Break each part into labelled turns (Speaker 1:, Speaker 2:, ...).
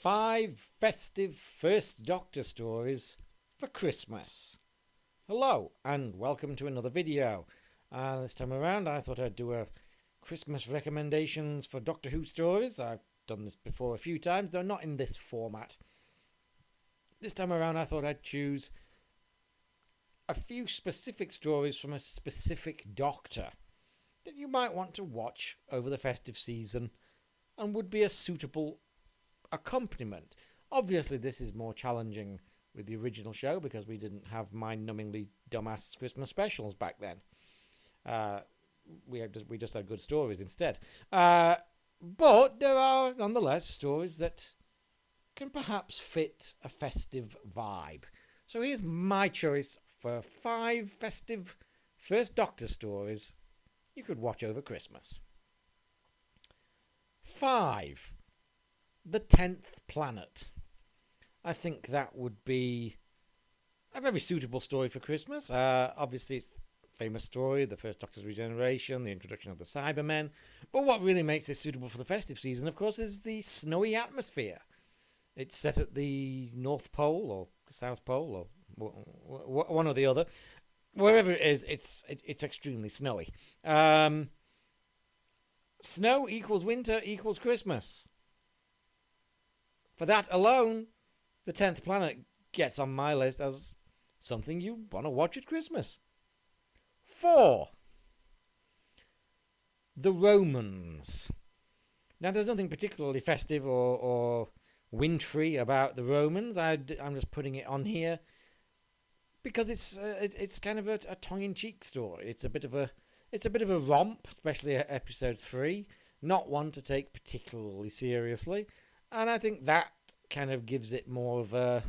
Speaker 1: 5 festive First Doctor stories for Christmas. Hello and welcome to another video. This time around I thought I'd do a Christmas recommendations for Doctor Who stories. I've done this before a few times, though not in this format. This time around I thought I'd choose a few specific stories from a specific Doctor that you might want to watch over the festive season and would be a suitable accompaniment. Obviously this is more challenging with the original show because we didn't have mind-numbingly dumbass Christmas specials back then. We just had good stories instead. But there are nonetheless stories that can perhaps fit a festive vibe. So here's my choice for 5 festive First Doctor stories you could watch over Christmas. 5. The 10th Planet. I think that would be a very suitable story for Christmas. Obviously, it's a famous story, the first Doctor's regeneration, the introduction of the Cybermen. But what really makes it suitable for the festive season, of course, is the snowy atmosphere. It's set at the North Pole or the South Pole or one or the other. Wherever it is, it's extremely snowy. Snow equals winter equals Christmas. For that alone, the 10th Planet gets on my list as something you want to watch at Christmas. 4. The Romans. Now, there's nothing particularly festive or wintry about the Romans. I'm just putting it on here because it's kind of a tongue-in-cheek story. It's a bit of a romp, especially at episode 3. Not one to take particularly seriously. And I think that kind of gives it more of a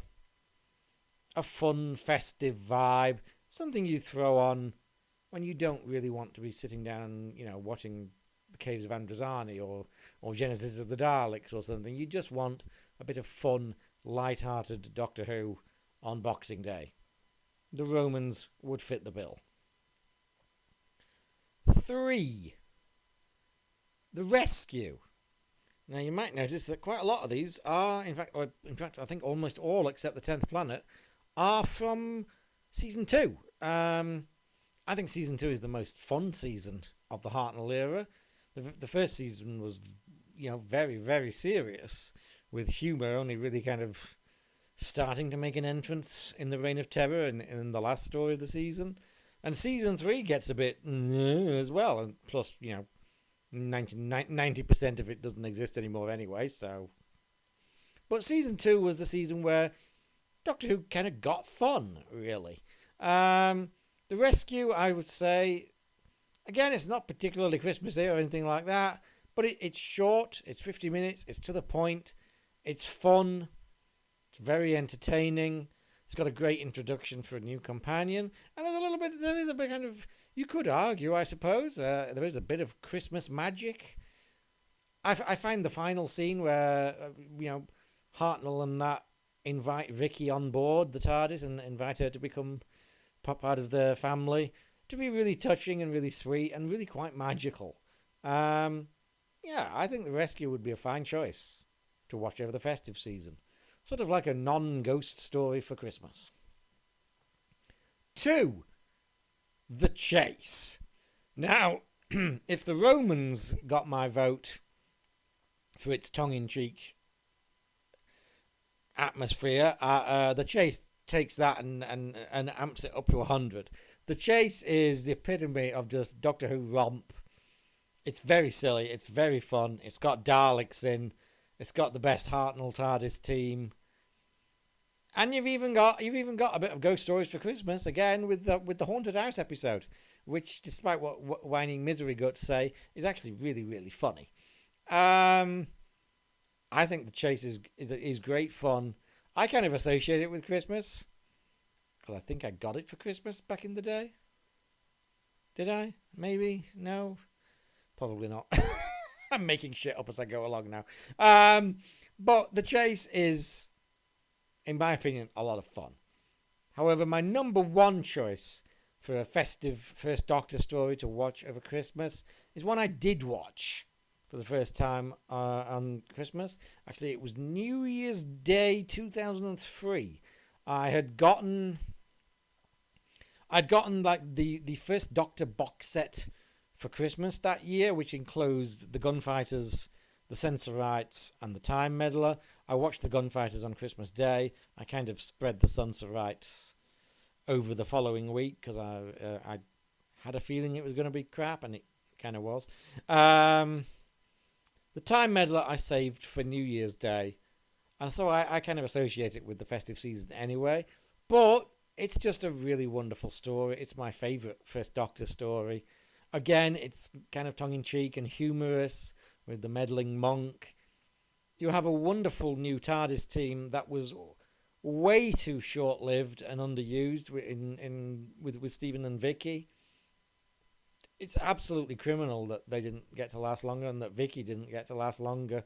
Speaker 1: fun, festive vibe. Something you throw on when you don't really want to be sitting down, watching the Caves of Androzani or Genesis of the Daleks or something. You just want a bit of fun, light-hearted Doctor Who on Boxing Day. The Romans would fit the bill. 3. The Rescue. Now, you might notice that quite a lot of these are, in fact, I think almost all except the 10th Planet, are from Season 2. I think Season 2 is the most fun season of the Hartnell era. The first season was, very, very serious, with humour only really kind of starting to make an entrance in the Reign of Terror in the last story of the season. And Season 3 gets a bit as well, and plus, 90% of it doesn't exist anymore anyway, so. But Season 2 was the season where Doctor Who kind of got fun, really. The Rescue, I would say, again, it's not particularly Christmassy or anything like that, but it's short, it's 50 minutes, it's to the point, it's fun, it's very entertaining, it's got a great introduction for a new companion, and there is a bit kind of, you could argue, I suppose, there is a bit of Christmas magic. I find the final scene where, Hartnell and that invite Vicky on board the TARDIS and invite her to become part of the family to be really touching and really sweet and really quite magical. I think The Rescue would be a fine choice to watch over the festive season. Sort of like a non-ghost story for Christmas. 2. The Chase. Now, if the Romans got my vote for its tongue-in-cheek atmosphere, The Chase takes that and amps it up to 100. The Chase is the epitome of just Doctor Who romp. It's very silly. It's very fun. It's got Daleks in. It's got the best Hartnell TARDIS team. And you've even got a bit of ghost stories for Christmas again with the Haunted House episode, which, despite what whining misery guts say, is actually really, really funny. I think The Chase is great fun. I kind of associate it with Christmas because I think I got it for Christmas back in the day. Did I? Maybe? No? Probably not. I'm making shit up as I go along now. But The Chase is, in my opinion, a lot of fun. However, my number one choice for a festive First Doctor story to watch over Christmas is one I did watch for the first time on Christmas. Actually, it was New Year's Day 2003. I'd gotten like the first Doctor box set for Christmas that year, which enclosed the Gunfighters, the Sensorites, and the Time Meddler. I watched the Gunfighters on Christmas Day. I kind of spread the Sensorites over the following week because I had a feeling it was going to be crap, and it kind of was. The Time Meddler I saved for New Year's Day, and so I kind of associate it with the festive season anyway. But it's just a really wonderful story. It's my favourite First Doctor story. Again, it's kind of tongue-in-cheek and humorous with the meddling monk. You have a wonderful new TARDIS team that was way too short-lived and underused with Stephen and Vicky. It's absolutely criminal that they didn't get to last longer and that Vicky didn't get to last longer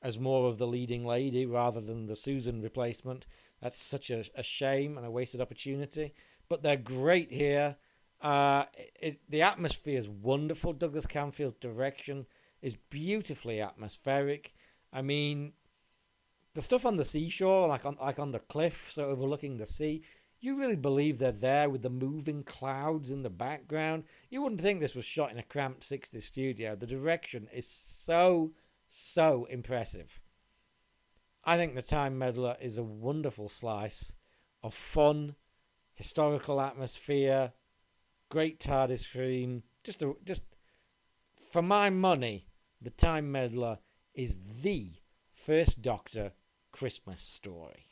Speaker 1: as more of the leading lady rather than the Susan replacement. That's such a shame and a wasted opportunity. But they're great here. The atmosphere is wonderful. Douglas Camfield's direction is beautifully atmospheric. I mean, the stuff on the seashore, like on the cliff, so overlooking the sea, you really believe they're there with the moving clouds in the background. You wouldn't think this was shot in a cramped 60s studio. The direction is so impressive. I think The Time Meddler is a wonderful slice of fun, historical atmosphere, great TARDIS theme. Just for my money, The Time Meddler is the First Doctor Christmas story.